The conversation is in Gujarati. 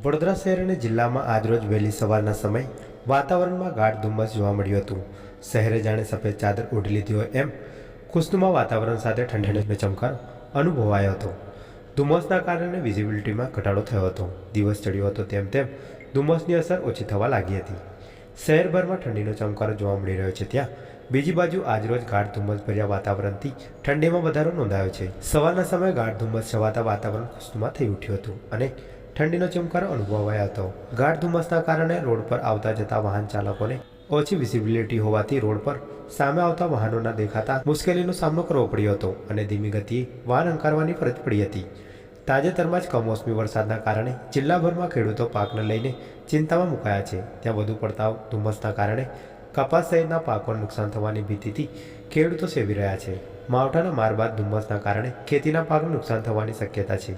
વડોદરા શહેર અને જિલ્લામાં આજરોજ વહેલી સવારના સમય વાતાવરણમાં ગાઢ ધુમ્મસ જોવા મળ્યું હતું। શહેરે જાણે સફેદ ચાદર ઓઢી લીધી હોય એમ ખુશનુમા વાતાવરણ સાથે ઠંડીનો ચમકારો અનુભવાયો હતો। ધુમ્મસના કારણે વિઝિબિલિટીમાં ઘટાડો થયો હતો। દિવસ ચડ્યો હતો તેમ તેમ ધુમ્મસની અસર ઓછી થવા લાગી હતી। શહેરભરમાં ઠંડીનો ચમકારો જોવા મળી રહ્યો છે, ત્યાં બીજી બાજુ આજરોજ ગાઢ ધુમ્મસભર્યા વાતાવરણથી ઠંડીમાં વધારો નોંધાયો છે। સવારના સમયે ગાઢ ધુમ્મસ છવાતા વાતાવરણ ખુશનુમા થઈ ઉઠ્યું હતું અને ઠંડીનો ચમકારો અનુભવાયો હતો। ગાઢ ધુમ્મસના કારણે રોડ પર આવતા જતા વાહન ચાલકોને ઓછી વિઝિબિલિટી હોવાથી રોડ પર સામે આવતા વાહનોના દેખાતા મુશ્કેલીનો સામનો કરવો પડ્યો હતો અને ધીમી ગતિએ વાહન હંકારવાની ફરજ પડી હતી। તાજેતરમાં જ કમોસમી વરસાદના કારણે જિલ્લાભરમાં ખેડૂતો પાકને લઈને ચિંતામાં મુકાયા છે। ત્યાં વધુ પડતા ધુમ્મસના કારણે કપાસ સહિતના પાકોને નુકસાન થવાની ભીતિથી ખેડૂતો સેવી રહ્યા છે। માવઠાના માર બાદ ધુમ્મસના કારણે ખેતીના પાકને નુકસાન થવાની શક્યતા છે।